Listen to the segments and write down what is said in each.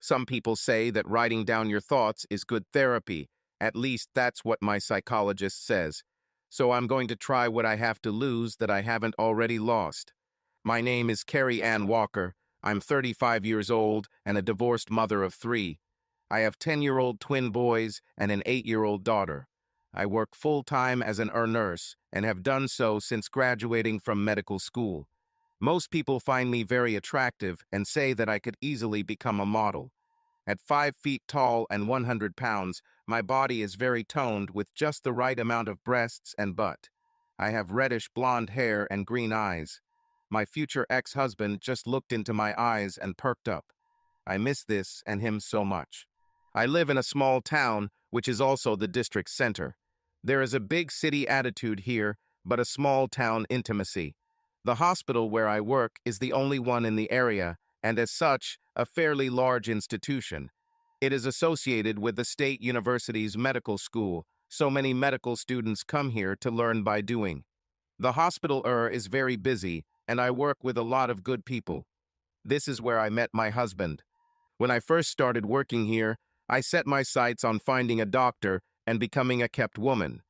Some people say that writing down your thoughts is good therapy. At least that's what my psychologist says. So I'm going to try what I have to lose that I haven't already lost. My name is Carrie Ann Walker. I'm 35 years old and a divorced mother of 3. I have 10-year-old twin boys and an 8-year-old daughter. I work full-time as an nurse and have done so since graduating from medical school. Most people find me very attractive and say that I could easily become a model. At 5 feet tall and 100 pounds, my body is very toned with just the right amount of breasts and butt. I have reddish blonde hair and green eyes. My future ex-husband just looked into my eyes and perked up. I miss this and him so much. I live in a small town, which is also the district center. There is a big city attitude here, but a small town intimacy. The hospital where I work is the only one in the area, and as such, a fairly large institution. It is associated with the state university's medical school, so many medical students come here to learn by doing. The hospital is very busy, and I work with a lot of good people. This is where I met my husband. When I first started working here, I set my sights on finding a doctor and becoming a kept woman.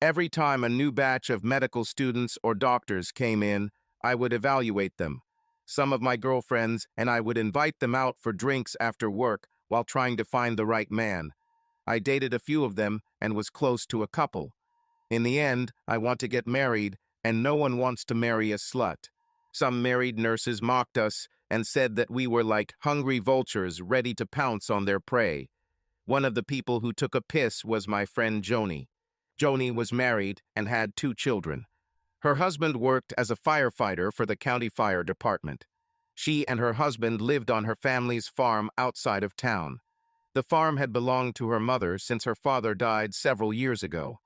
Every time a new batch of medical students or doctors came in, I would evaluate them. Some of my girlfriends and I would invite them out for drinks after work while trying to find the right man. I dated a few of them and was close to a couple. In the end, I want to get married, and no one wants to marry a slut. Some married nurses mocked us and said that we were like hungry vultures ready to pounce on their prey. One of the people who took a piss was my friend Joni. Joni was married and had 2 children. Her husband worked as a firefighter for the county fire department. She and her husband lived on her family's farm outside of town. The farm had belonged to her mother since her father died several years ago.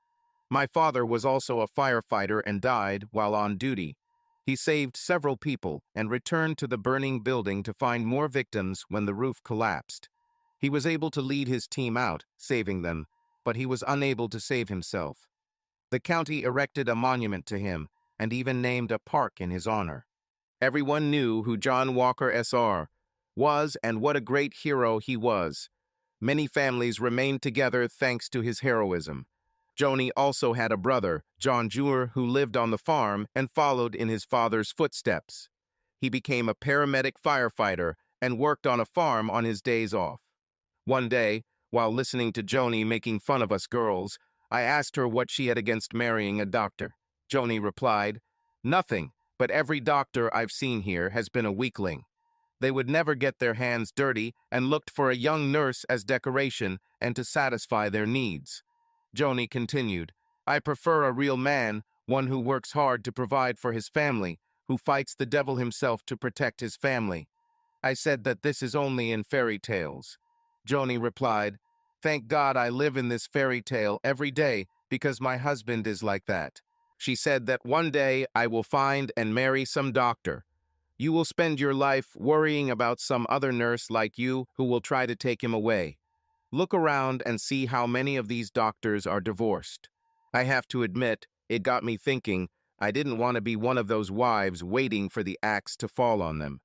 My father was also a firefighter and died while on duty. He saved several people and returned to the burning building to find more victims when the roof collapsed. He was able to lead his team out, saving them, but he was unable to save himself. The county erected a monument to him and even named a park in his honor. Everyone knew who John Walker Sr. was and what a great hero he was. Many families remained together thanks to his heroism. Joni also had a brother, John Jr., who lived on the farm and followed in his father's footsteps. He became a paramedic firefighter and worked on a farm on his days off. One day, while listening to Joni making fun of us girls, I asked her what she had against marrying a doctor. Joni replied, "Nothing, but every doctor I've seen here has been a weakling. They would never get their hands dirty and looked for a young nurse as decoration and to satisfy their needs." Joni continued, "I prefer a real man, one who works hard to provide for his family, who fights the devil himself to protect his family." I said that this is only in fairy tales. Joni replied, "Thank God I live in this fairy tale every day because my husband is like that." She said that one day I will find and marry some doctor. You will spend your life worrying about some other nurse like you who will try to take him away. Look around and see how many of these doctors are divorced. I have to admit, it got me thinking. I didn't want to be one of those wives waiting for the axe to fall on them.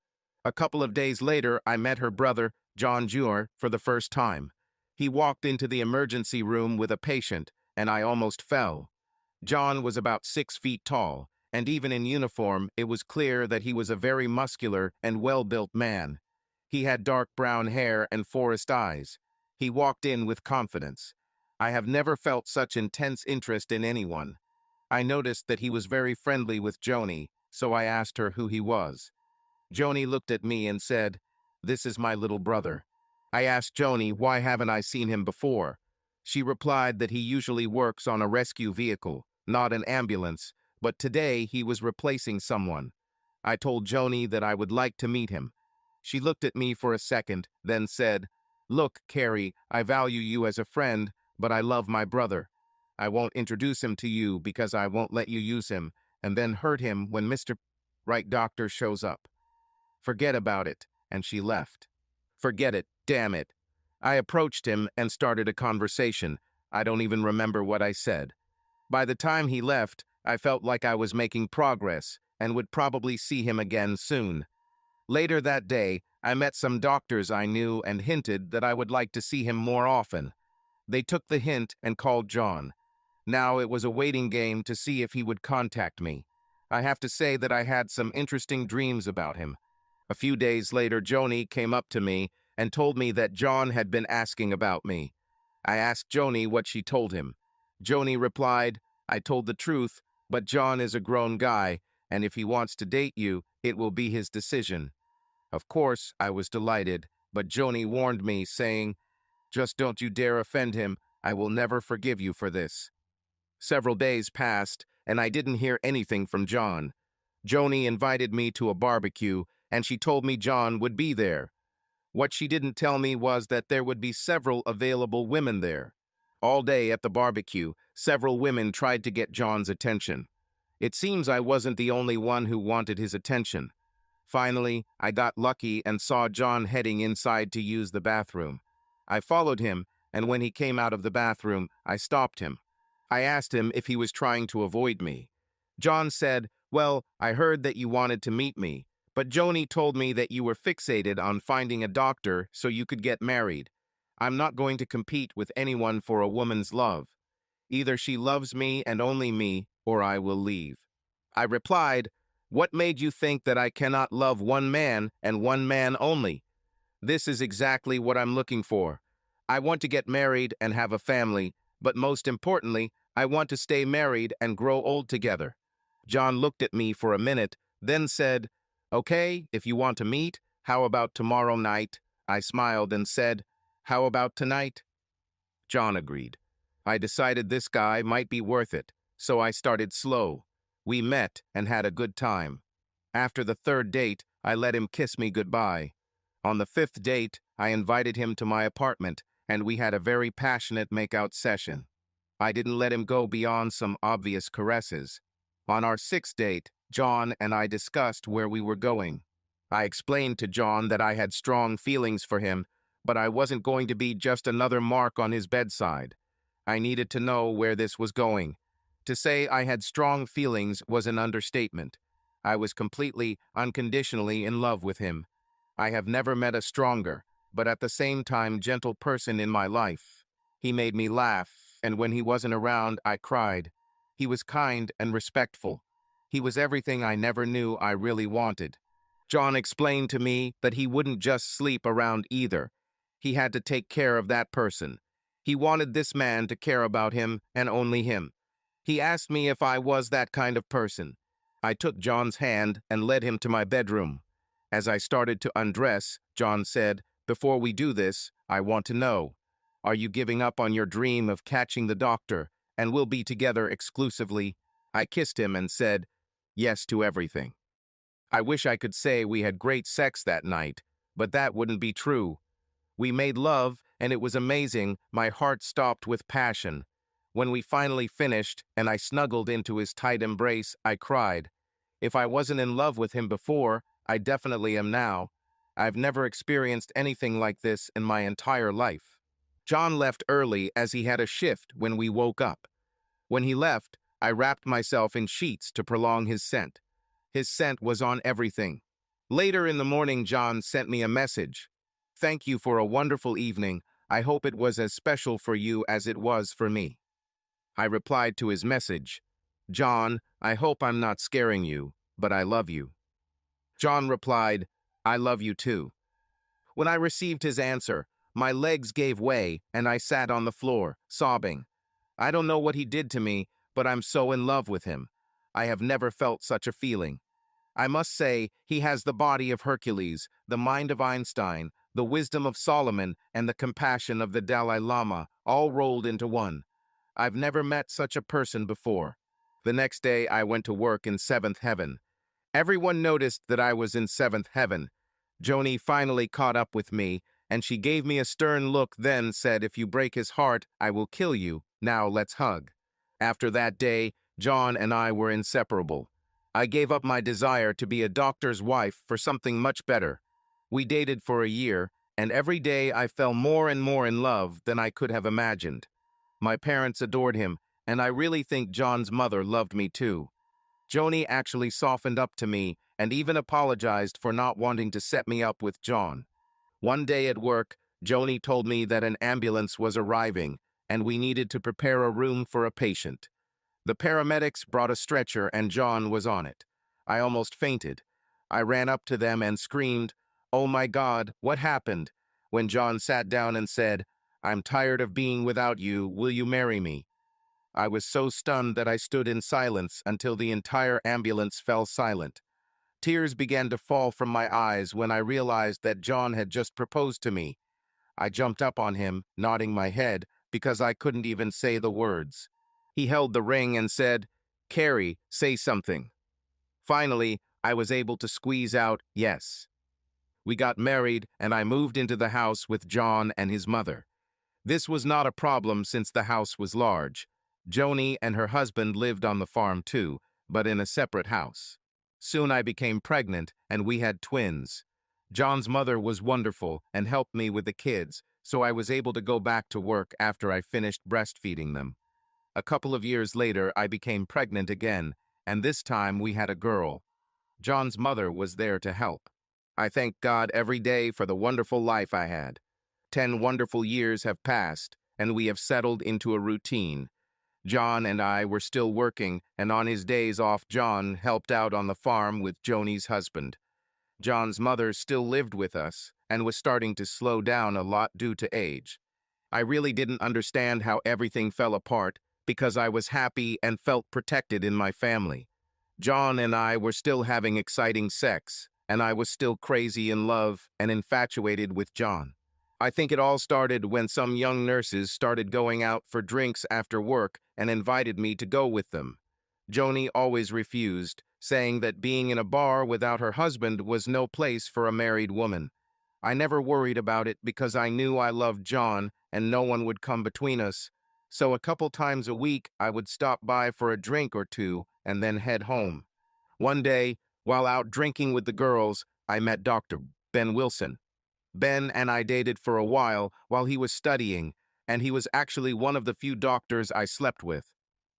A couple of days later, I met her brother, John Jr., for the first time. He walked into the emergency room with a patient, and I almost fell. John was about 6 feet tall, and even in uniform, it was clear that he was a very muscular and well-built man. He had dark brown hair and forest eyes. He walked in with confidence. I have never felt such intense interest in anyone. I noticed that he was very friendly with Joni, so I asked her who he was. Joni looked at me and said, "This is my little brother." I asked Joni why haven't I seen him before. She replied that he usually works on a rescue vehicle, not an ambulance, but today he was replacing someone. I told Joni that I would like to meet him. She looked at me for a second, then said, "Look, Carrie, I value you as a friend, but I love my brother. I won't introduce him to you because I won't let you use him and then hurt him when Mr. Right doctor shows up. Forget about it," and she left. Forget it, damn it. I approached him and started a conversation. I don't even remember what I said. By the time he left, I felt like I was making progress and would probably see him again soon. Later that day, I met some doctors I knew and hinted that I would like to see him more often. They took the hint and called John. Now it was a waiting game to see if he would contact me. I have to say that I had some interesting dreams about him. A few days later, Joni came up to me and told me that John had been asking about me. I asked Joni what she told him. Joni replied, "I told the truth, but John is a grown guy, and if he wants to date you, it will be his decision." Of course, I was delighted, but Joni warned me, saying, "Just don't you dare offend him. I will never forgive you for this." Several days passed, and I didn't hear anything from John. Joni invited me to a barbecue, and she told me John would be there. What she didn't tell me was that there would be several available women there. All day at the barbecue, several women tried to get John's attention. It seems I wasn't the only one who wanted his attention. Finally, I got lucky and saw John heading inside to use the bathroom. I followed him, and when he came out of the bathroom, I stopped him. I asked him if he was trying to avoid me. John said, "Well, I heard that you wanted to meet me, but Joni told me that you were fixated on finding a doctor so you could get married. I'm not going to compete with anyone for a woman's love. Either she loves me and only me, or I will leave." I replied, "What made you think that I cannot love one man and one man only? This is exactly what I'm looking for. I want to get married and have a family, but most importantly, I want to stay married and grow old together." John looked at me for a minute, then said, "Okay, if you want to meet, how about tomorrow night?" I smiled and said, "How about tonight?" John agreed. I decided this guy might be worth it, so I started slow. We met and had a good time. After the third date, I let him kiss me goodbye. On the fifth date, I invited him to my apartment, and we had a very passionate make-out session. I didn't let him go beyond some obvious caresses. On our sixth date, John and I discussed where we were going. I explained to John that I had strong feelings for him, but I wasn't going to be just another mark on his bedside. I needed to know where this was going. To say I had strong feelings was an understatement. I was completely, unconditionally in love with him. I have never met a stronger, but at the same time gentle person in my life. He made me laugh, and when he wasn't around, I cried. He was kind and respectful. He was everything I never knew I really wanted. John explained to me that he wouldn't just sleep around either. He had to take care of that person. He wanted this man to care about him and only him. He asked me if I was that kind of person. I took John's hand and led him to my bedroom. As I started to undress, John said, "Before we do this, I want to know, are you giving up on your dream of catching the doctor and we'll be together exclusively?" I kissed him and said, "Yes to everything." I wish I could say we had great sex that night, but that wouldn't be true. We made love, and it was amazing. My heart stopped with passion. When we finally finished and I snuggled into his tight embrace, I cried. If I wasn't in love with him before, I definitely am now. I've never experienced anything like this in my entire life. John left early as he had a shift when we woke up. When he left, I wrapped myself in sheets to prolong his scent. His scent was on everything. Later in the morning, John sent me a message. "Thank you for a wonderful evening. I hope it was as special for you as it was for me." I replied to his message, "John, I hope I'm not scaring you, but I love you." John replied, "I love you too." When I received his answer, my legs gave way and I sat on the floor, sobbing. I don't know what he did to me, but I'm so in love with him. I have never felt such a feeling. I must say, he has the body of Hercules, the mind of Einstein, the wisdom of Solomon, and the compassion of the Dalai Lama, all rolled into one. I've never met such a person before. The next day, I went to work in seventh heaven. Everyone noticed that I was in seventh heaven. Joni finally caught up with me, and she gave me a stern look, then said, "If you break his heart, I will kill you. Now let's hug." After that day, John and I were inseparable. I gave up my desire to be a doctor's wife for something much better. We dated for a year, and every day I fell more and more in love than I could have imagined. My parents adored him, and I really think John's mother loved me too. Joni actually softened up to me and even apologized for not wanting to set me up with John. One day at work, Joni told me that an ambulance was arriving, and we needed to prepare a room for a patient. The paramedics brought a stretcher and John was on it. I almost fainted. I ran up to them and screamed, "Oh my God, what happened?" When John sat down and said, "I'm tired of being without you, will you marry me?" I was so stunned that I stood in silence until the entire ambulance fell silent. Tears began to fall from my eyes when I realized that John had just proposed to me. I jumped up on him, nodding my head, because I couldn't even say the words. He held the ring and said, "Carrie, say something." Finally, I was able to squeeze out, "Yes." We got married, and I moved into the house with John and his mother. This was not a problem since the house was large. Joni and her husband lived on the farm too, but in a separate house. Soon I became pregnant, and we had twins. John's mother was wonderful and helped me with the kids, so I was able to go back to work after I finished breastfeeding them. A couple of years later, I became pregnant again, and this time we had a girl. John's mother was there to help. I thank God every day for the wonderful life I had. 10 wonderful years have passed, and we have settled into a routine. John and I were still working, and on his days off, John helped out on the farm with Joni's husband. John's mother still lived with us and was starting to slow down a lot due to age. I really didn't understand how everything fell apart because I was happy and felt protected in my family. John and I were still having exciting sex, and I was still crazy in love and infatuated with John. I think it all started when some young nurses started going out for drinks after work and invited me to go with them. Joni always refused, saying that being in a bar without her husband was no place for a married woman. I never worried about it because I knew I loved John and no one would come between us. So a couple times a week, I would stop by for a drink or two and then head home. One day, while out drinking with the girls, I met Dr. Ben Wilson. Ben and I dated for a while he was studying, and he was actually one of the few doctors I slept with.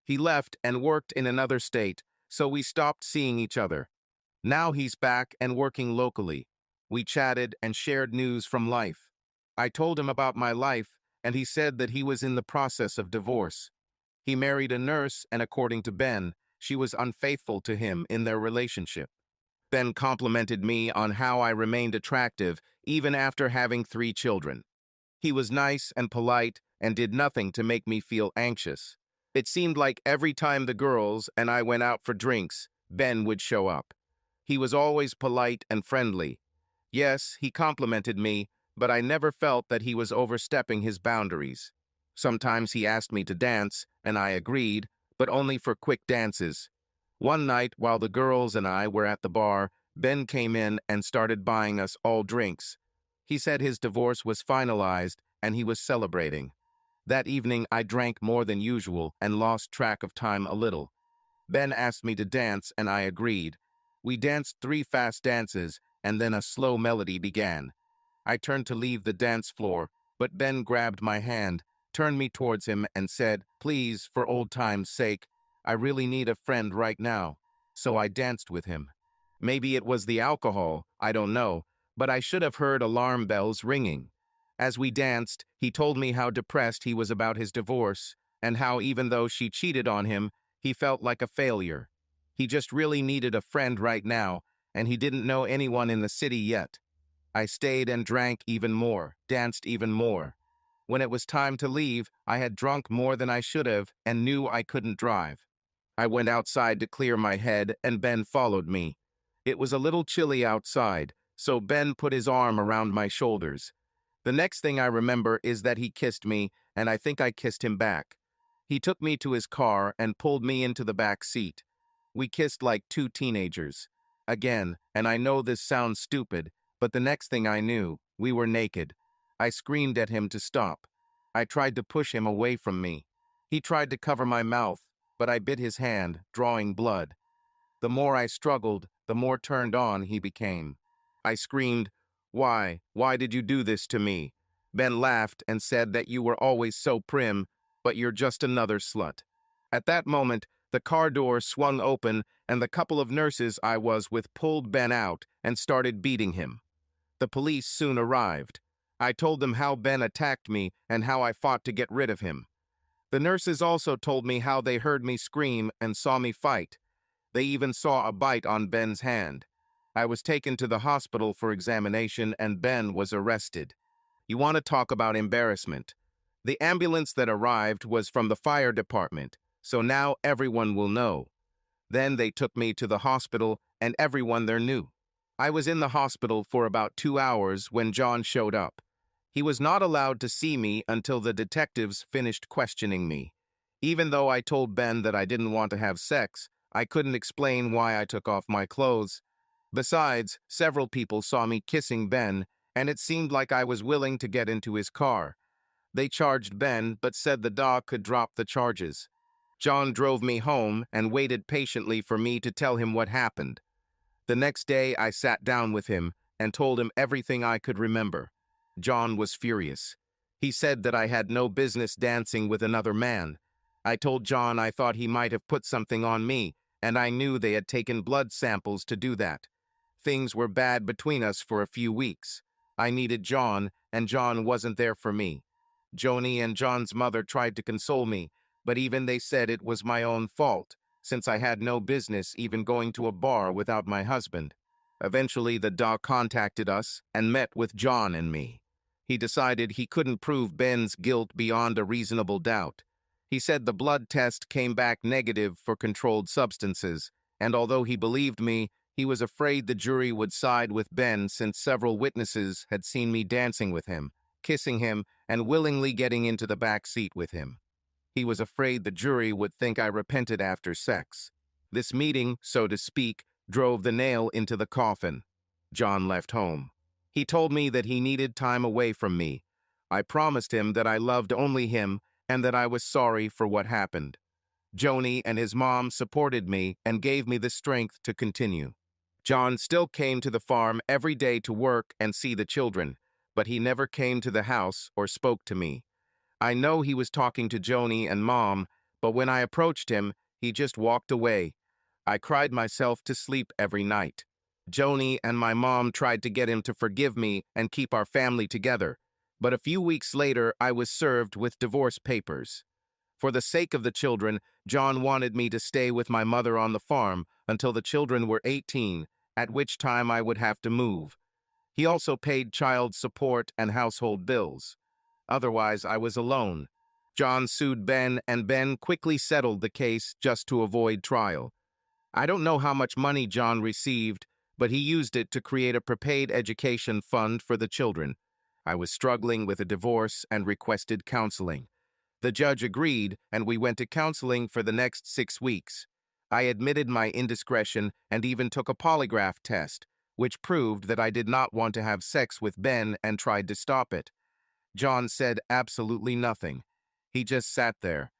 He left and worked in another state, so we stopped seeing each other. Now he's back and working locally. We chatted and shared news from life. I told him about my life, and he said that he was in the process of divorce. He married a nurse, and according to Ben, she was unfaithful to him in their relationship. Ben complimented me on how I remained attractive even after having 3 children. He was nice and polite and did nothing to make me feel anxious. It seemed like every time the girls and I went out for drinks, Ben would show up. He was always polite and friendly. Yes, he complimented me, but I never felt that he was overstepping his boundaries. Sometimes he asked me to dance, and I agreed, but only for quick dances. One night, while the girls and I were at the bar, Ben came in and started buying us all drinks. He said his divorce was finalized and he was celebrating. That evening, I drank more than usual and lost track of time a little. Ben asked me to dance and I agreed. We danced 3 fast dances and then a slow melody began. I turned to leave the dance floor, but Ben grabbed my hand, turned me towards him and said, "Please, for old time's sake, I really need a friend right now." So I danced with him. Maybe it was the alcohol, I don't know, but I should have heard alarm bells ringing. As we danced, he told me how depressed he was about his divorce, and how even though she cheated on him, he felt like a failure. He just really needed a friend right now, and he didn't know anyone in the city yet. I stayed and drank even more, danced even more. When it was time to leave, I had drunk more than I should have and knew I couldn't drive. I went outside to clear my head, and Ben followed me. It was a little chilly outside, so Ben put his arm around my shoulders. The next thing I remember is that he kissed me, and I think I kissed him back. He took me to his car and pulled me into the back seat. We kissed like 2 teenagers. Again, and I know this sounds stupid, but the next thing I knew, we were naked. I screamed at him to stop. I tried to push him away from me. He tried to cover my mouth, but I bit his hand, drawing blood. The more I struggled, the more turned on he became. I screamed, "Why? Why did you do this to me?" Ben laughed and said that you were always so prim, but you're just another slut. At that moment, The car door swung open, and the couple of nurses I was with pulled Ben out and started beating him. The police soon arrived. I told them how Ben attacked me and how I fought to get rid of him. The nurses also told me how they heard me scream and saw me fight. They even saw a bite on Ben's hand. I was taken to the hospital for examination and Ben was arrested. You want to talk about embarrassment? The ambulance that arrived was from the fire department, so now everyone will know. Then they took me to the hospital and everyone there knew. I was in the hospital for about 2 hours when John showed up. He was not allowed to see me until the detectives finished questioning me. Even though I told Ben that I didn't want to have sex, I couldn't explain why I took off my clothes. Besides, several people saw me kissing Ben, and it seemed like I was willing to get into his car. They charged Ben, but said the dog could drop the charges. John drove me home and waited patiently for me to tell him what happened. The next day, I sat down with him and told him everything I could remember. John was furious. He said that I had no business dancing with another man. I told John I thought he might have put something on me, and I knew they had taken blood samples to do that. Things were bad between us for a few weeks. I needed John, and John wasn't there for me. Joni and John's mother tried to console me, but even they said it was my own fault, since I had no business even going to a bar without my husband. Eventually, the doc contacted us and met with John and me. He decided he couldn't prove Ben's guilt beyond a reasonable doubt. He said the blood test came back negative for controlled substances, and although he believed me, he was afraid the jury would side with Ben since several witnesses had seen me dancing with him, kissing him, and willingly getting into the back seat with him. He was afraid the jury would think I repented after sex. This meeting, so to speak, drove the nail into the coffin. John left home. He told me that he needed time away from me. I promised him that I loved only him and that I was sorry for what happened. Joni and his mom supported me and gave me the strength to continue. John still came to the farm every day to work and see the children, but he never came to the house or spoke to me. I know he was talking to Joni and Mom, but when I approached him, he just walked away. I cried myself to sleep every night. Joni and my mom tried to get him to forgive me and keep our family together, but a few weeks later I was served with divorce papers. For the sake of the children, John wanted me to stay with my mother on the farm until the children were 18, at which time I would have to move. He also paid child support and household bills. Otherwise, I was alone. John sued Ben, and Ben quickly settled the case just to avoid trial. I don't know how much money John received, but he used it to create a prepaid education fund for the children. I was struggling with a divorce and requested counseling. The judge agreed, and we went to counseling for the next 6 weeks. I admitted my indiscretion and even took a polygraph test, which proved that I did not want to have sex with Ben and tried to stop it. John said absolutely nothing. He just sat there.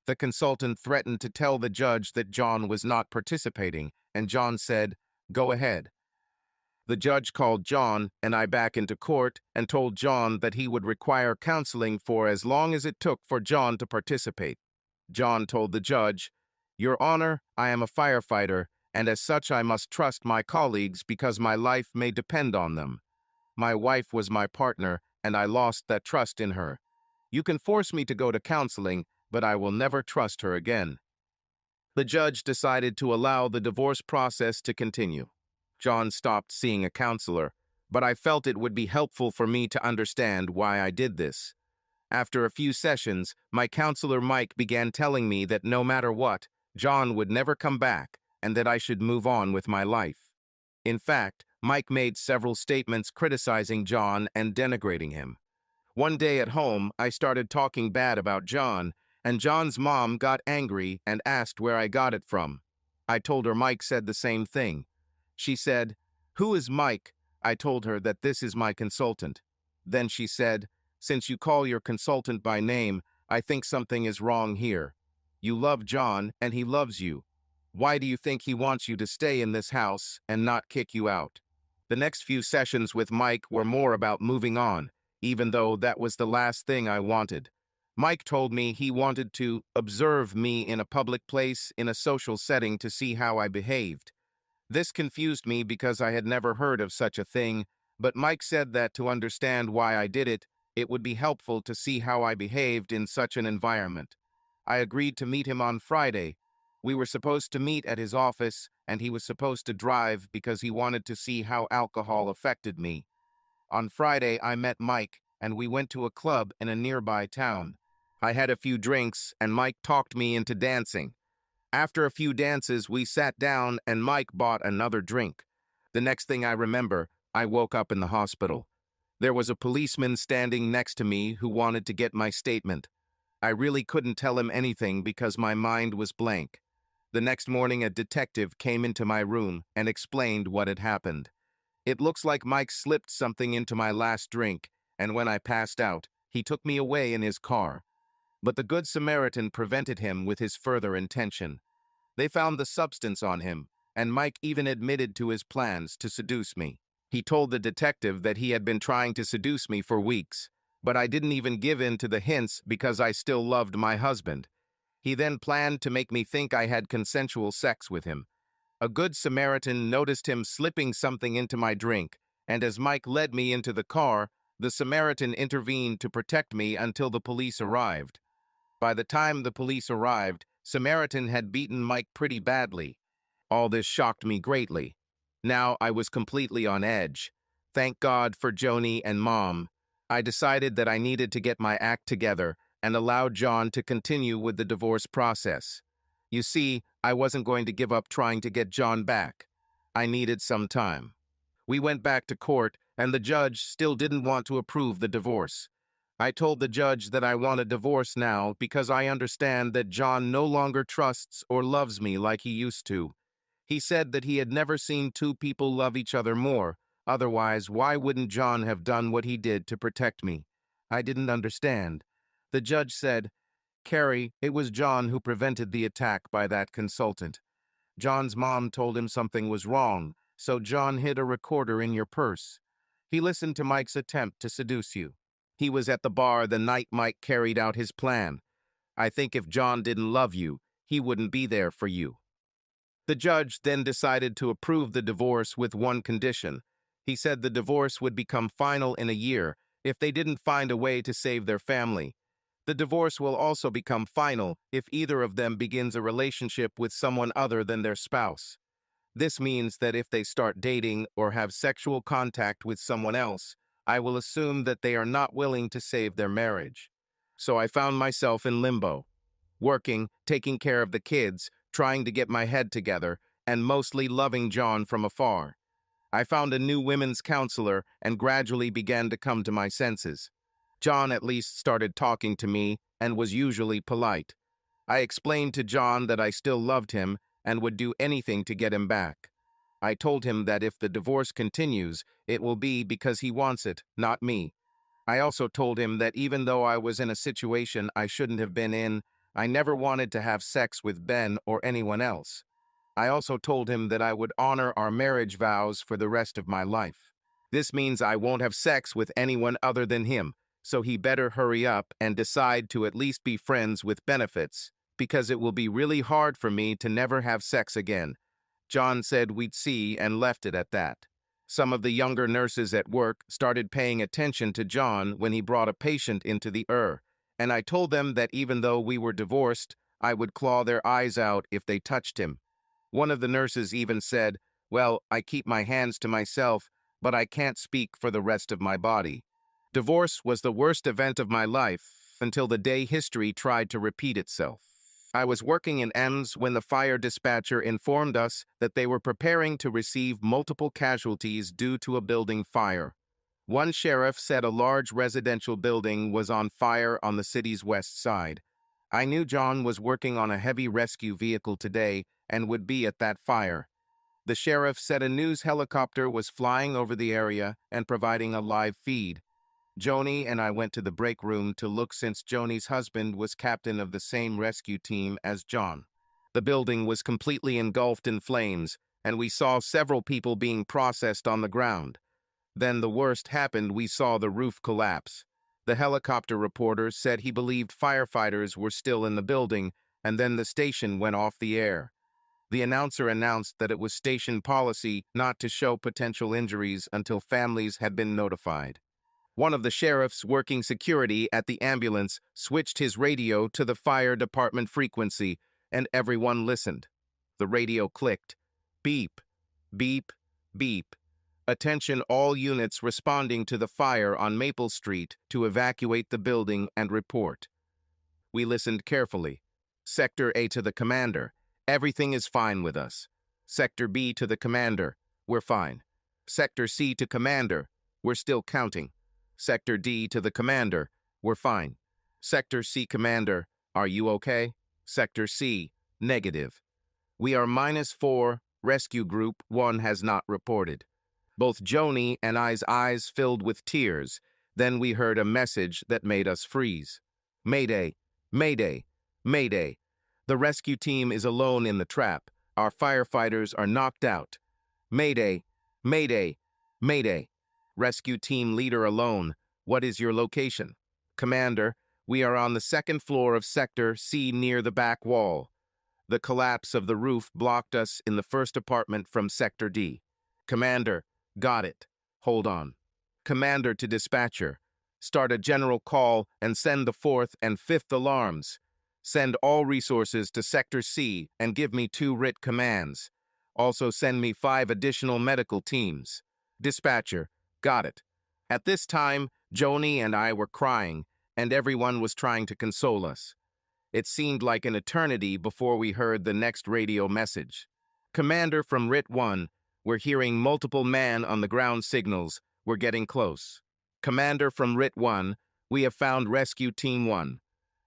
The consultant threatened to tell the judge that John was not participating, and John said, "Go ahead." The judge called John and I back into court and told John that he would require counseling for as long as it took for John to participate. John told the judge, "Your Honor, I am a firefighter, and as such I must trust my colleagues because my life may depend on them. My wife was my partner, and I lost that trust in her. You can force me to go to counseling, but I will never trust her again." The judge decided to allow the divorce process to continue. John stopped seeing a counselor, but I felt it would be helpful for me to understand why I did this. After a few sessions, my counselor Mike began telling me that no matter what, John would never come back and that I should move on with my life. In fact, Mike made several statements criticizing John and denigrating him. One day at home, I started talking bad about John, and John's mom got angry and asked where I got it from. I told her Mike said the same thing. She said, "Who is Mike?" I told her that this is my consultant. Then she said, "Since you call your consultant by name, I think something is wrong here. You love John, and he loves you. Why do you think he wants you to stay in this house and not kick you out?" The next few sessions with Mike were more about moving on, even though that was the last thing I wanted. Mike told me he wanted to observe me in a public place in a social setting to see how I behaved. This confused me because I had never heard of such a thing, but Mike said that to understand why I did it, it would be helpful to see how I behaved in such an environment. I agreed to meet him on Friday. We were supposed to meet at his office, and he was supposed to drive because he wanted to see how alcohol affected me. On Friday, I met Mike, and we went to a club in a nearby town. I had a few drinks, and Mike talked me into dancing. After a few dances, we sat down and Mike bought another drink. The next thing I remember, I woke up in the hospital. There was a policeman standing next to me who wanted to get my statement. I really couldn't tell him anything because my mind was blank. The next morning, a detective came into my room and explained what had happened. It looks like Mike slipped something into my last drink, and when I passed out, he took me away in his car. But the Good Samaritan prevented him with his further intention. They found the substance on him, and Mike even admitted to his plans to seduce me. He told the detective that he had been trying to seduce me for weeks, but I didn't even give in to the hints because I still loved my husband. He then planned to make me think I had consensual sex with him. A Good Samaritan noticed him slipping something into my drink, and as Mike led me into the car, the Samaritan intervened to protect me until the police arrived. By the time the police arrived, Samaritan had beaten Mike pretty badly. All this shocked me greatly. Now I was completely on edge. Thank God for Joni and Mom. I decided that I needed to get my act together and allowed John to continue with the divorce process. You see, I wasn't going to give up trying to get John back. I needed some time. We went back to court, and the judge still didn't want to approve the divorce. I told the judge that I want a divorce now because I understand that John no longer trusts or loves me like he used to. He said that he had never seen two people love each other more. Otherwise, why wouldn't John have done what he did to protect me? I didn't understand. The judge said, "Carrie, it was John who prevented the attack by that consultant. John's mom told him something was wrong, so John hid a recorder in your purse. He listened to Mike's attempt to seduce you. He was at the bar the night Mike carried out his plan. I think if John didn't love you, he wouldn't be there for you." The judge then decided to approve the divorce with one condition. He said the divorce would become final in a year if they didn't find a way to save their family. The divorce will also become final if either of them begins a relationship with someone other than their spouse. This means that if they start dating or have sexual contact with someone else, I will assume that they are not willing to save their marriage. So I found myself in limbo, working, taking care of the kids, trying to get my head together, and mostly loving John from afar. I found a new women's counselor and gradually began to come to my senses. John at least started talking to me and was usually polite. I explained to John that I still loved him and would do anything to get him back. I told him that if the divorce continues, it will be because he wants it, not me. I also told him that even though I was in a situation I shouldn't have been in, I never wanted to have sex with Ben or anyone else. I also told him that I would honor our marriage vows for the rest of my life. This means I won't have sex with anyone other than him, so he better hurry up and decide to at least be friends with benefits, because it will be really hard for me to never have sex again. John said we'd see and left it at that. Some of the younger nurses at work started paying attention to John when he brought a patient into the and I told them that even though we were divorced, I would claw their eyes out if they touched him. One of the nurses even said, "Well, I keep my hands to myself, but I can't speak for the rest of my body." Divorce was the worst event of my life until the day history tried to repeat itself. I was working in EMS when the fire dispatcher informed us that they were preparing to receive multiple casualties due to a building fire. One sheriff said a large residential building was on fire on the city's west side. I knew John was working on a heavy rescue vehicle today and would be at that fire. The sheriff said a news helicopter was flying over the area and providing a live feed. Joni and I went to the break room to look since Joni's husband was captain of the same rescue team as John. The building was completely engulfed in flames, and we saw several people being processed on the ground. Then the worst happened. We saw the roof collapse. The helicopter reporter said he believed firefighters were still in the building, and then the station went off the air. The announcer announced that it was station policy not to show potential injuries until families had been notified. One of the sheriffs working security at the ambulance switched his radio to the fire department frequency, and everyone listened. The radio clicked. Beep, beep, beep. Attention all units responding to the fire on Maple Street to evacuate the building and report. We listened carefully. Sector A to the commander. Everything is fine with us. Sector B to the commander. We're fine. Sector C to commander. We're still counting. Sector D to the commander. We're fine. Sector C commander. Are you okay? Sector C. Negative. We are -4. Rescue Group 1 has not reported. Both Joni and I's eyes filled with tears. Then we heard a message that made us freeze. Mayday, mayday, mayday. The rescue team is alone in the trap. Our firefighters are knocked out. Mayday, mayday, mayday. Rescue team leader alone. What is your location? Commander, we are on the second floor of Sector C near the back wall. The collapse of the roof blocked us in the first apartment from Sector D. Commander, got it. Hold on. Commander to dispatcher. Start a general call and send the 4th and 5th alarms. Send all resources to Sector C and give me 2 writ commands. Also send me 5 additional medical teams. Dispatcher, got it. At this time, Joni and I were crying, and everyone was trying to console us. It seemed like an eternity before we heard the next radio message. Commander from RIT 1, we're hearing multiple man on the ground signals. We're getting close. Commander from RIT 1, we have found Rescue Team 1.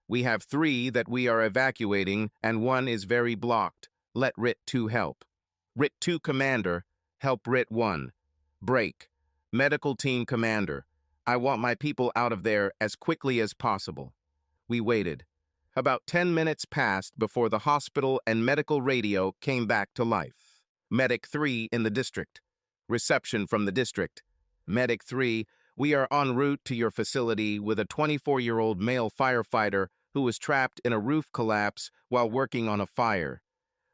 We have 3 that we are evacuating, and 1 is very blocked. Let RIT 2 help. RIT 2 Commander, help RIT 1. Break. Medical Team Commander, I want my people out of there as quickly as possible. We waited. About 10 minutes passed before the hospital and medical radio came back to life. Medic 3 in the district. Reception from the district. Medic 3, we are en route to your facility with a 24-year-old male firefighter who was trapped in a roof collapse while working on a fire.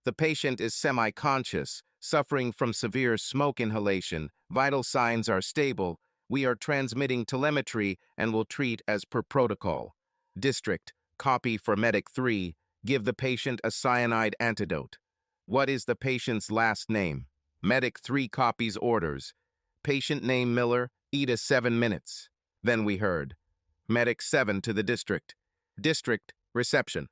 The patient is semi-conscious, suffering from severe smoke inhalation. Vital signs are stable. We are transmitting telemetry and will treat as per protocol. District, copy for Medic 3. Give the patient a cyanide antidote. What is the patient's last name? Medic 3 copies orders. Patient name Miller, eat 7 minutes. Then we heard. Medic 7 to the district. District, reception.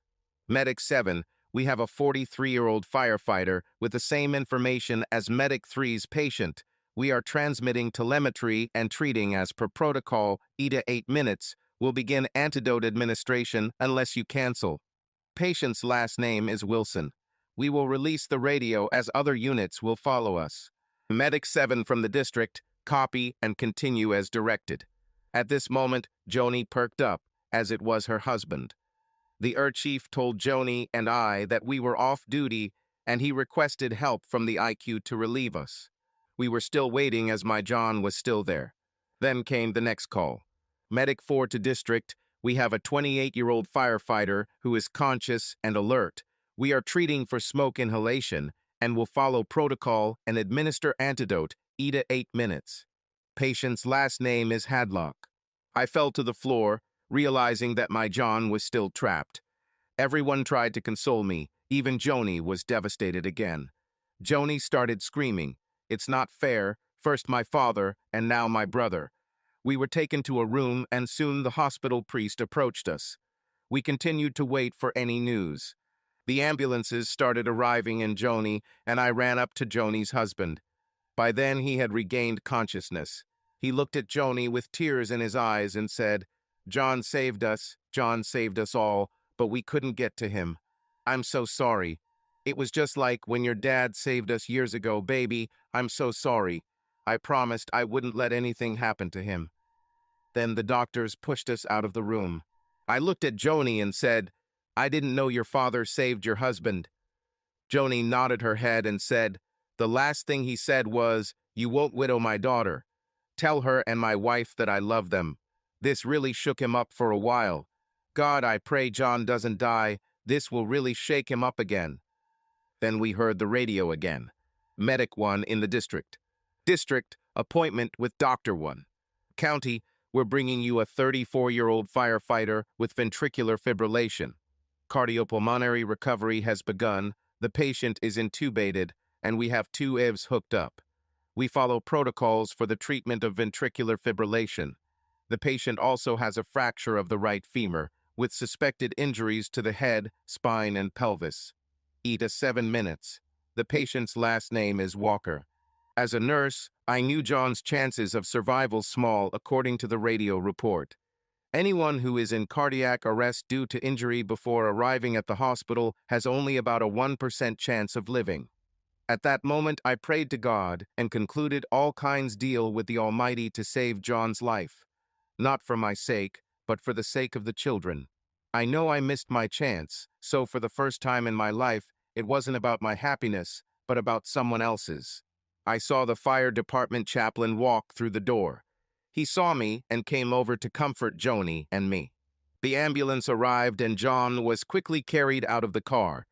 Medic 7, we have a 43-year-old firefighter with the same information as Medic 3's patient. We are transmitting telemetry and treating as per protocol. Eat 8 minutes. We'll begin antidote administration unless you cancel. Patient's last name is Wilson. We will release the radio as other units will follow us. Medic 7 from the district, copy and continue as directed. At this moment, Joni perked up, as it was her husband. The chief told Joni and I that we were off duty, and he requested help from the IQ to relieve us. We were still waiting as my John was still there. Then came the next call. Medic 4 to district, we have a 28-year-old firefighter who is conscious and alert. We are treating for smoke inhalation and will follow protocol and administer antidote. Eat 8 minutes. Patient's last name is Hadlock. I fell to the floor, realizing that my John was still trapped. Everyone tried to console me. Even Joni was devastated again. Joni started screaming, "It's not fair, first my father and now my brother." We were taken to a room and soon the hospital priest approached us. We continued to wait for any news. The ambulances started arriving in Joni, and I ran up to Joni's husband. By then he had regained consciousness. He looked at Joni with tears in his eyes and said, John saved us all, but we couldn't get to him. I'm so sorry. It was just like when your dad saved us years ago, baby. I'm so sorry. I promised I wouldn't let anything happen to him. Then the doctors pushed us out of the room. I looked at Joni and said, I didn't know your father saved your husband. Joni nodded her head and said, the last thing he said was, you won't widow my daughter. Tell her and my wife that I love them. This really shook him up for a while. God, I pray John doesn't die. This will really shake him up again. Then we heard the radio again. Medic 1 in the district. District, appointment with Doctor 1. County, we're bringing you a 34-year-old firefighter with ventricular fibrillation. Cardiopulmonary recovery has begun, the patient is intubated, and we have 2 IVs hooked up. We follow protocols for the treatment of ventricular fibrillation. The patient also has a fracture of the right femur, with suspected injuries to the head, spine, and pelvis. Eat 7 minutes. The patient's last name is Walker. As a nurse, I knew John's chances of survival small according to the radio report. Anyone who is in cardiac arrest due to injury before arriving at the hospital has only about a 1% chance of living. At that moment, I prayed to God and concluded all kinds deal with the Almighty to save John's life. Not for my sake, but for the sake of the children. I know I missed my chance, so for the first time in my life, it wasn't about my happiness, but about someone else's. I saw the fire department chaplain walk through the door. He saw me and came over to comfort Joni and me. The ambulance arrived and John was quickly carried out of the car.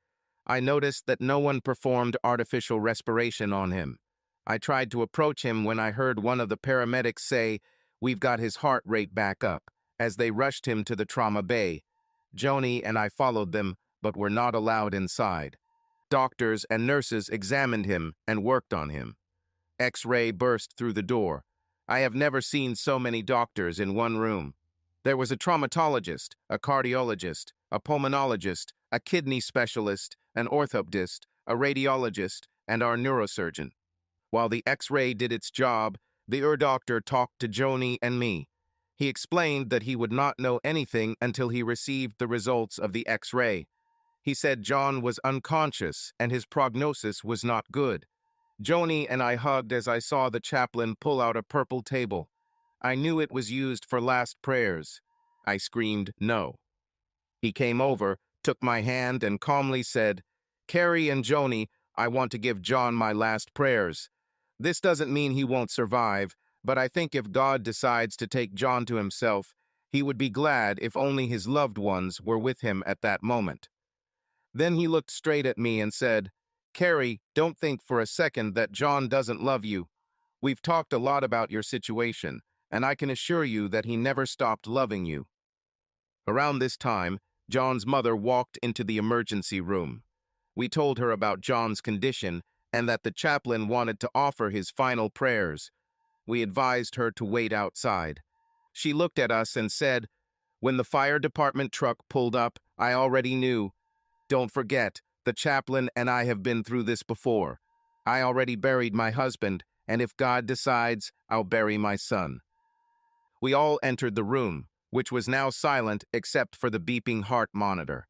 I noticed that no one performed artificial respiration on him. I tried to approach him when I heard one of the paramedics say, "We've got his heart rate back up," as they rushed him to the trauma bay. Joni and I followed them, but were not allowed inside. Doctors and nurses examined him and worked on him. X-ray burst through the door. I have never seen so many doctors in one room. There was a traumatologist, a cardiologist, a pulmonologist, a kidney specialist, an orthopedist, a radiologist, and our neurosurgeon. While the X-ray did its job, the doctor talked to Joni and me. He explained that he would not know anything until he received the results of the X-ray. He said John was unconscious and his prognosis was not good. Joni and I hugged as I saw the chaplain pull out a purple table. I knew it was used for last prayers. I screamed, "No." He came over, took my hand, and calmly said, "Carrie and Joni, I want to give John my last prayers. This doesn't mean he won't survive, but I think if God decides to take John to himself, he would be glad if only his loved ones were with him at that moment." Then he looked straight at me and said, "Carrie, don't think for a second that John doesn't love you. We've talked a lot about your situation, and I can assure you that he never stopped loving you." Around this time, John's mother walked into the emergency room. We told her about John's condition and that the chaplain wanted to offer his final prayers. We advised her to wait outside. She looked at us and said, "When the fire department truck pulled up, I already knew. Don't forget, the chaplain and I have been through this before. I already buried my husband, and if God decides, I'll bury my son." We all entered the room, which was now silent except for the beeping heart monitor.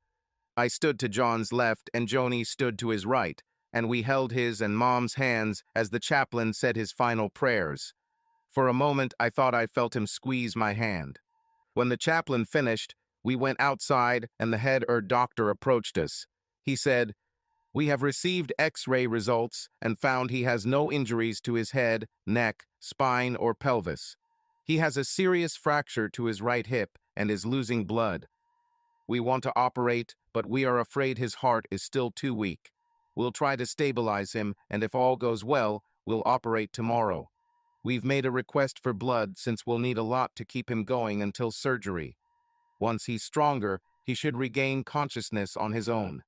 I stood to John's left and Joni stood to his right, and we held his and Mom's hands as the chaplain said his final prayers. For a moment, I thought I felt him squeeze my hand. When the chaplain finished, we went outside and the head doctor approached us. He said, "We have received X-ray results and found he has no injuries to his head, neck, spine, or pelvis. He has a serious fracture to his right hip and is losing blood. We want to operate, but we are afraid his heart is still too weak. We'll try to stabilize him, and if all goes well, we'll operate tomorrow. We've made a request for blood since we'll need a lot to keep him going until surgery. Once he's stronger, he should regain consciousness on his own."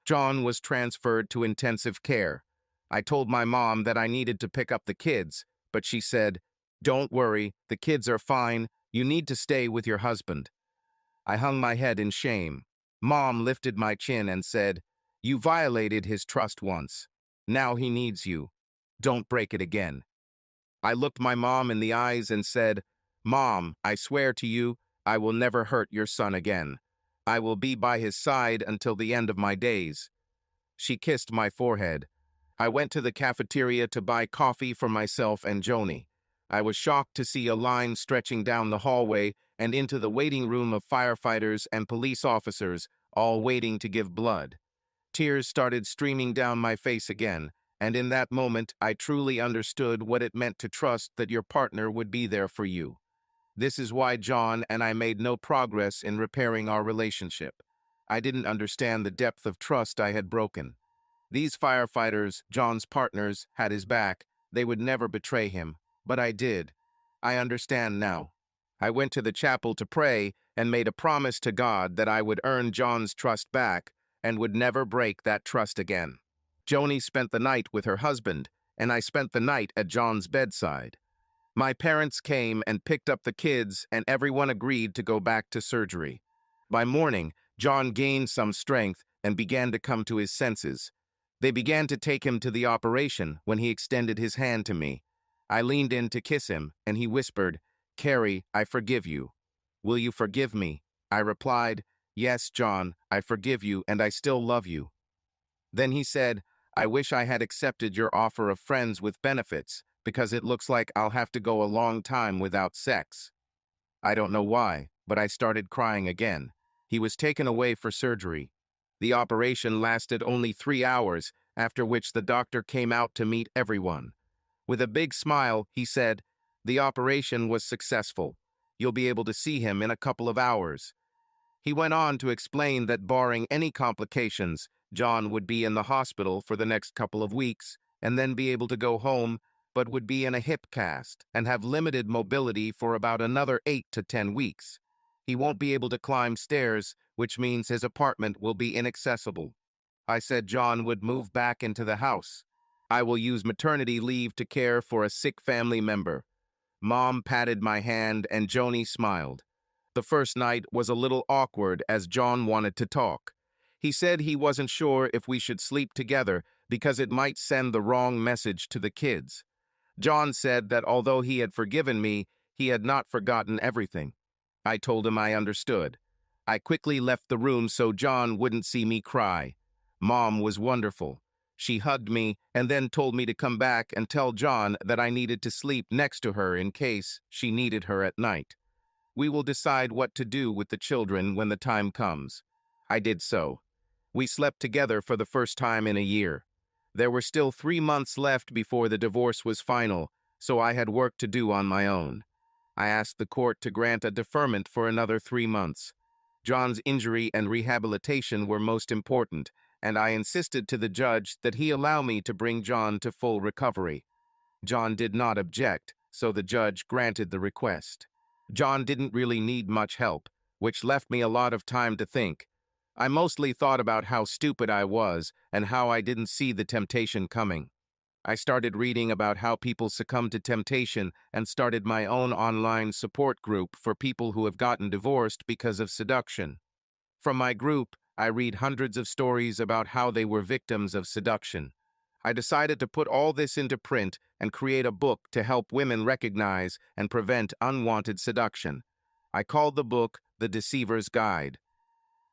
John was transferred to intensive care. I told my mom that I needed to pick up the kids, but she said, "Don't worry, the kids are fine. You need to stay with your husband." I hung my head in shame. Mom lifted my chin and said, "You violated his trust once. Now he needs you. Don't break it again." I looked my mom in the eyes and said, "Mom, I swear to you, I will never hurt your son again. I will be by his side until the end of my days." She kissed my forehead. I went to the cafeteria to buy coffee for myself and Joni. I was shocked to see a line stretching down the hallway and into the waiting room of firefighters and police officers, all waiting to give blood. Tears started streaming down my face again, and in that moment I truly understood what it meant to trust that your partner would be there for you. This is why John and I made no progress in repairing our relationship. I didn't understand the depth of trust I had broken. These firefighters, John's partners, had his back. They would never betray him. But I did. I understand now. I went to the chapel to pray and made a promise to God that I would earn John's trust back and would never break that trust again. Joni spent the night with her husband, and I spent the night at John's bedside. My parents came and picked up the kids, and everyone agreed to go back to surgery. By morning, John gained some strength and began to come to his senses. They began to take him to the operation when he extended his hand to me. I leaned in to kiss him, and he whispered, "Carrie, I forgive you. Will you forgive me?" I replied, "Yes, John, I forgive you, and I still love you." Then he said, "I wish I had accepted your offer of friends with benefits, because it looks like I'll have to go a long time without sex." I don't know why, but I started crying again. He was taken away for surgery. The operation lasted only 3 hours, after which the doctor came out to meet everyone. With a big smile, he said, "The operation was successful. You'll be able to see him in a couple of hours." He went on to explain that barring any complications, John would be in the hospital for the next couple of weeks and then be able to go home, but would be in a hip cast and have limited mobility for about another 8 to 10 weeks. He won't be able to climb stairs, which means his apartment will be inaccessible. I said John would move back into the house. I will use maternity leave to care for a sick family member. Mom patted my hand and Joni smiled. The first night was a little awkward as John wanted to talk. He said he wasn't sure if we should sleep together because it might send the wrong message to the kids. John said that although he had forgiven me, he had not forgotten everything. I told him I understood. I quickly left the room so John wouldn't see me cry. Mom was wonderful. She hugged me and then told me to come back and tell John that I needed to sleep next to her in case she needed her at night. We will decide what to do with the children when the time comes. I did so. We slept together for the first time in a year. There were still 3 months left before the divorce was final, so I had work to do on my own. I asked the court to grant a deferment for another 3 months. John's injury and rehabilitation were most important, and I insisted to the judge that he allow me to bring John to full recovery. John did not object, so the judge granted the request. John didn't really need much help, which left me a lot of time to think. I mostly thought about how stupid I was and how I didn't see the temptation coming. I started reading about how people succumb to temptation and started my own online support group for people who have gotten divorced because of seduction. From my group, I read hundreds of stories about how they were victims of seduction. I decided to put all this into print and create a book to help women recognize and prevent unwanted seduction. I called the book The Deceiver's Guide.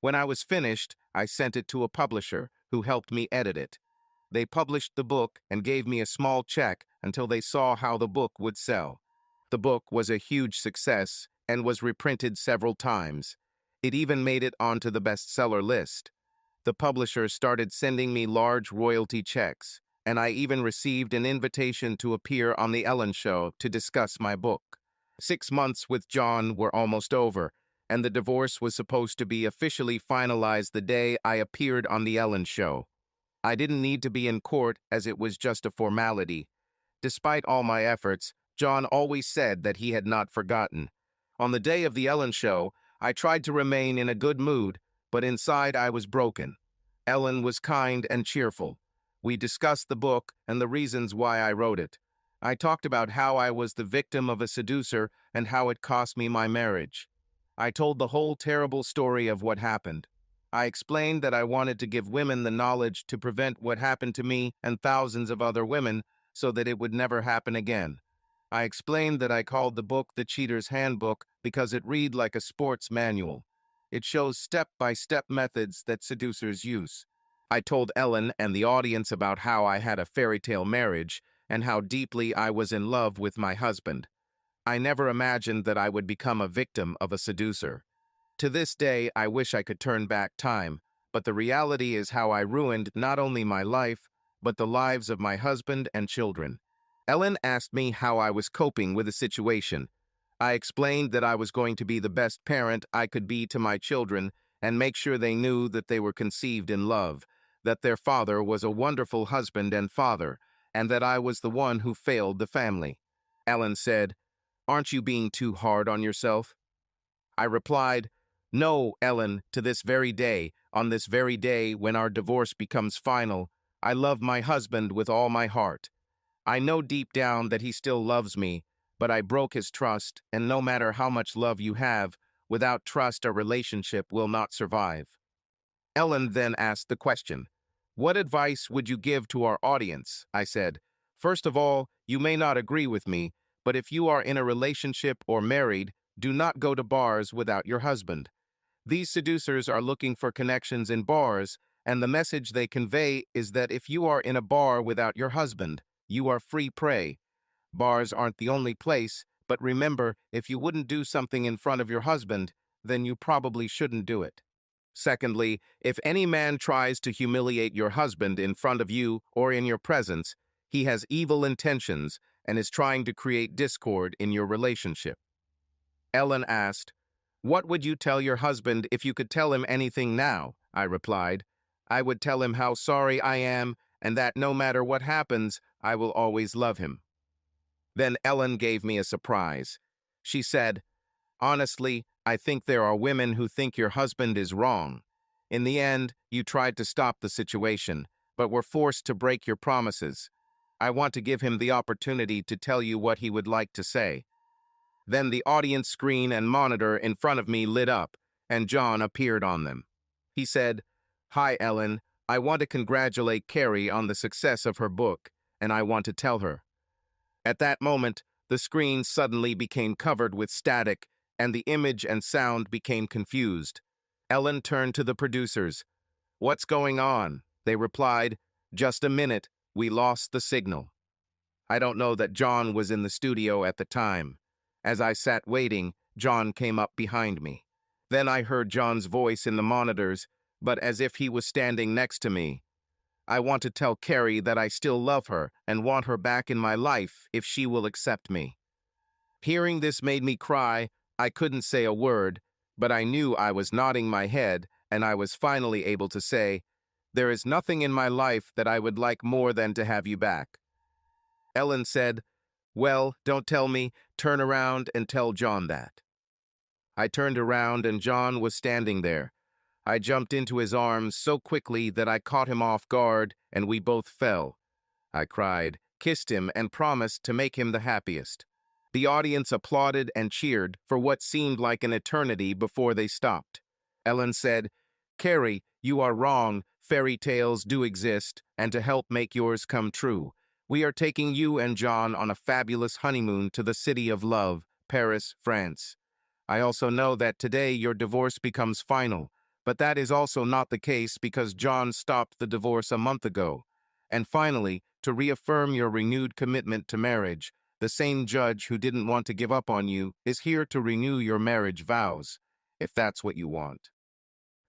When I was finished, I sent it to a publisher who helped me edit it. They published the book and gave me a small check until they saw how the book would sell. The book was a huge success and was reprinted several times. It even made it onto the bestseller list. The publisher started sending me large royalty checks, and I even received an invitation to appear on The Ellen Show to discuss my book. 6 months with John were almost over, and the divorce was supposed to be officially finalized the day I appeared on The Ellen Show. I didn't need to be in court as it was just a formality. Despite all my efforts, John always said that he had not forgotten. On the day of The Ellen Show, I tried to remain in a good mood, but inside I was broken. Ellen was kind and cheerful. We discussed the book and the reasons why I wrote it. I talked about how I was the victim of a seducer and how it cost me my marriage. I told the whole terrible story of what happened. I explained that I wanted to give women the knowledge to prevent what happened to me and thousands of other women so that it would never happen again. I explained that I called the book The Cheater's Handbook because it read like a sports manual. It shows step-by-step methods that seducers use. I told Ellen and the audience about how I had a fairy tale marriage and how deeply I was in love with my husband. I never imagined that I would become a victim of a seducer. To this day, I wish I could turn back time, but the reality is how I ruined not only my life, but the lives of my husband and children. Ellen asked me how I was coping with the situation. I explained that I was going to be the best parent I could be to my children and make sure they knew that they were conceived in love, that their father was a wonderful husband and father, and that I was the one who failed the family. Ellen said, "Aren't you being too hard on yourself?" I replied, "No, Ellen, to this very day, on this very day when our divorce becomes final, I love my husband with all my heart. I know deep down that he still loves me, but I broke his trust, and no matter how much love you have, without trust a relationship will not survive." Ellen then asked the question, "What advice would you give to our audience?" I said, "First of all, you may not agree with me, but if you are in a relationship or married, do not go to bars without your husband. These seducers are looking for connections in bars, and the message they convey is that if you are in a bar without your husband, you are free prey. Bars aren't the only place, but remember, if you wouldn't do something in front of your husband, then you probably shouldn't do it. Secondly, if any man tries to humiliate your husband in front of you or in your presence, he has evil intentions and is trying to create discord in your relationship." Ellen asked, "What would you tell your husband if you could tell him anything now?" I replied, "I would tell him how sorry I am and that no matter what happens, I will always love him." Then Ellen gave me a surprise. She said, "Honestly, I think there are women who think your husband is wrong. In the end, you tried to stop the situation, but were forced to break your promises. I want to give him the opportunity to tell you what he would like to say." Then the audience screen and monitor in front of me lit up, and John appeared on them. He said, "Hi, Ellen. I want to congratulate Carrie on the success of her book, and I want to tell her." At that moment, the screen suddenly became covered with static, and the image and sound became confused. Ellen turned to the producers. "What's going on?" They replied, "Just a minute, we lost the signal." I don't know that John was in the studio at the time. As I sat waiting, John came up behind me. Then I heard John's voice in the monitors, but as if he was standing next to me. "I want to tell Carrie that I still love her and want her back in my life if she will accept me." Hearing this made me cry. I couldn't say a word, but I knew I was nodding my head, and I was finally able to say, "There is nothing in my life that I would like more than to have you back." Ellen said, "Well, don't tell me. Turn around and tell John that." I turned around and John was standing there. I jumped into his arms so quickly that I caught him off guard and we both fell. I cried, kissed him, and promised to make him the happiest. The audience applauded and cheered for what seemed like an eternity before they stopped. Ellen said, "Carrie, you are wrong. Fairy tales do exist, and to help make yours come true, we are taking you and John on a fabulous honeymoon to the city of love, Paris, France. I also know that today your divorce becomes final, but that is also not the case because John stopped the divorce a month ago. And finally, to reaffirm your renewed commitment to marriage, the same judge who didn't want to give up on you is here to renew your marriage vows, if that's what you want."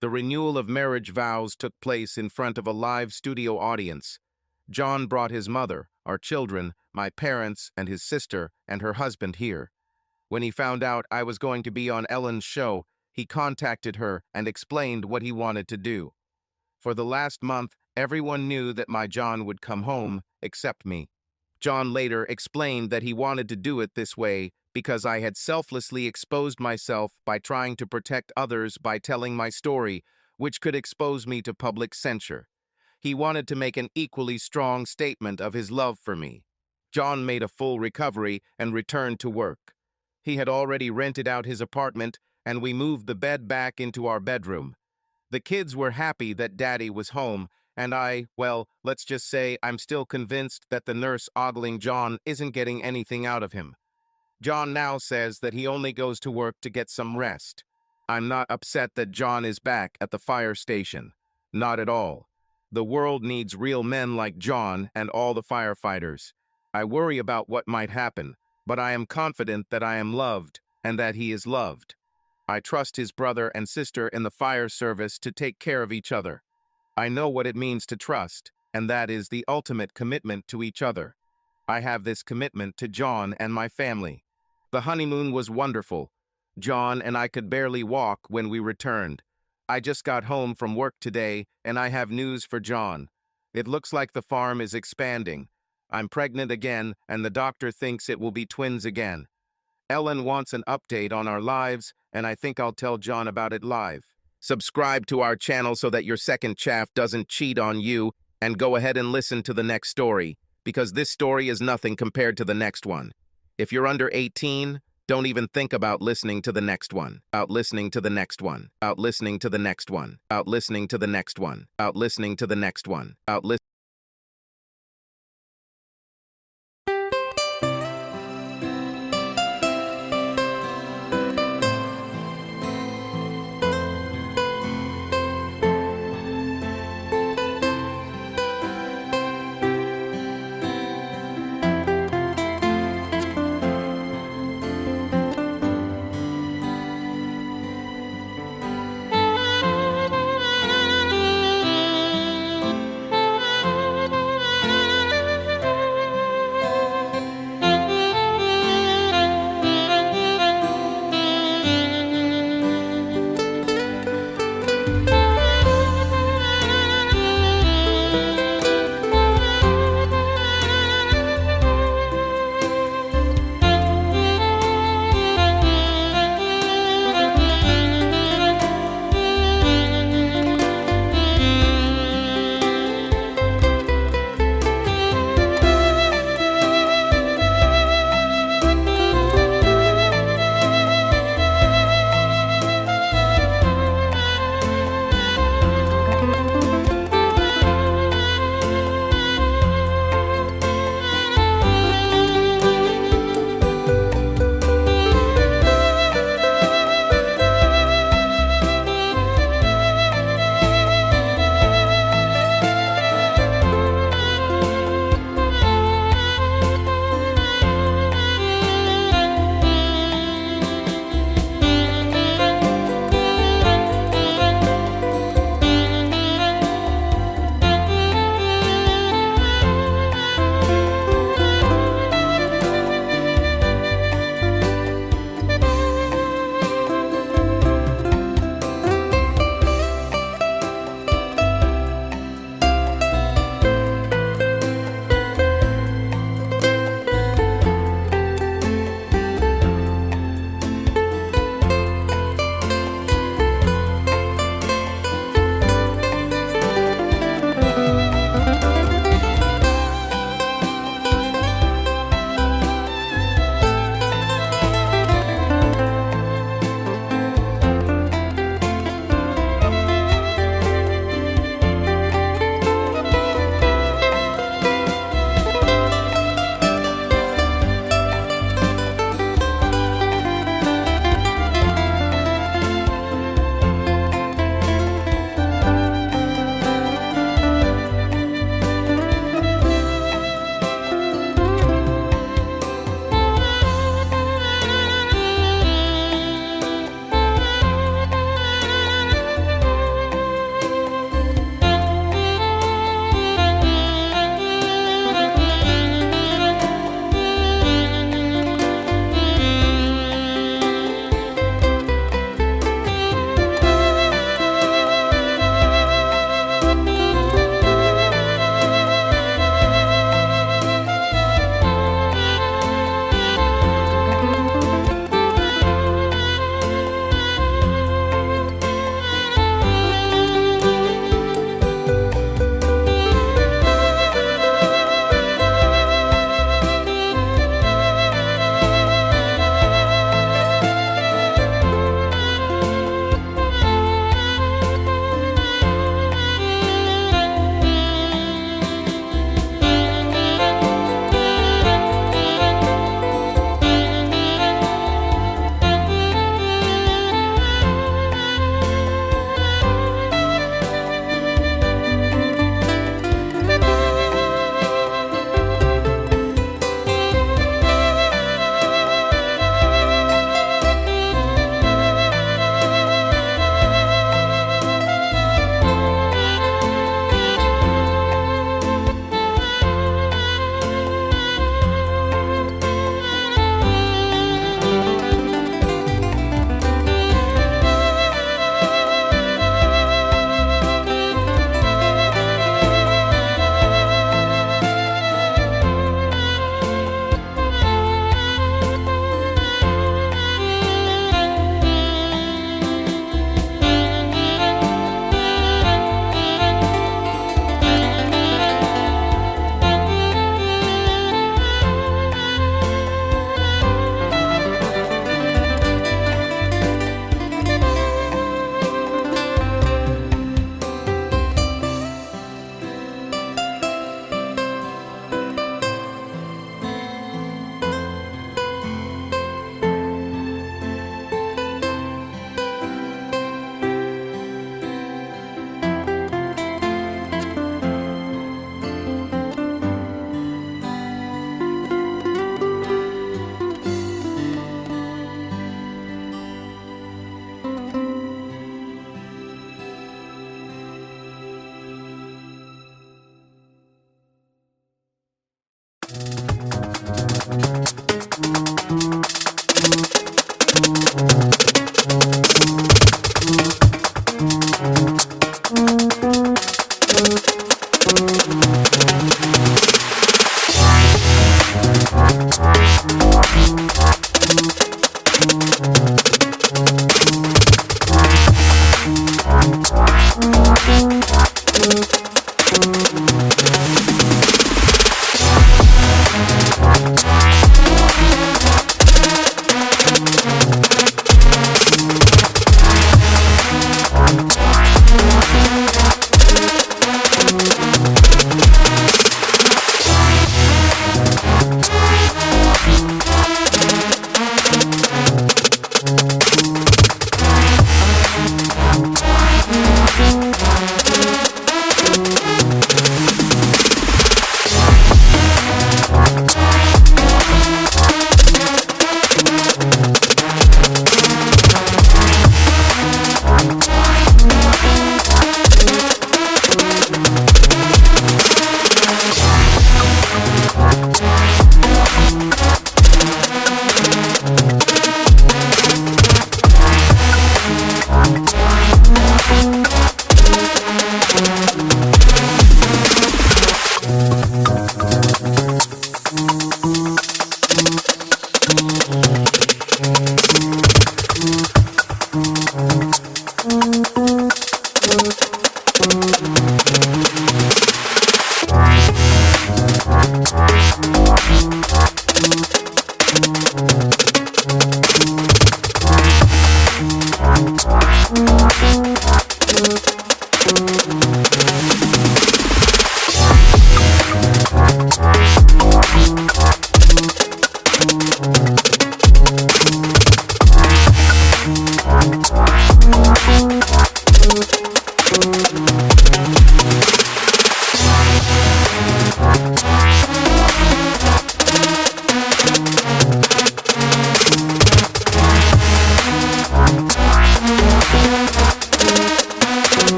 The renewal of marriage vows took place in front of a live studio audience. John brought his mother, our children, my parents, and his sister, and her husband here. When he found out I was going to be on Ellen's show, he contacted her and explained what he wanted to do. For the last month, everyone knew that my John would come home, except me. John later explained that he wanted to do it this way because I had selflessly exposed myself by trying to protect others by telling my story, which could expose me to public censure. He wanted to make an equally strong statement of his love for me. John made a full recovery and returned to work. He had already rented out his apartment, and we moved the bed back into our bedroom. The kids were happy that Daddy was home, and well, let's just say I'm still convinced that the nurse ogling John isn't getting anything out of him. John now says that he only goes to work to get some rest. I'm not upset that John is back at the fire station. Not at all. The world needs real men like John and all the firefighters. I worry about what might happen, but I am confident that I am loved and that he is loved. I trust his brother and sister in the fire service to take care of each other. I know what it means to trust, and that is the ultimate commitment to each other. I have this commitment to John and my family. The honeymoon was wonderful. John and I could barely walk when we returned. I just got home from work today, and I have news for John. It looks like the farm is expanding. I'm pregnant again, and the doctor thinks it will be twins again. Ellen wants an update on our lives, and I think I'll tell John about it live. Subscribe to our channel so that your second chaff doesn't cheat on you, and go ahead and listen to the next story, because this story is nothing compared to the next one. If you're under 18, don't even think about listening to the next one. Out listening to the next one. Out listening to the next one. Out listening to the next one. Out listening to the next one. Out listening.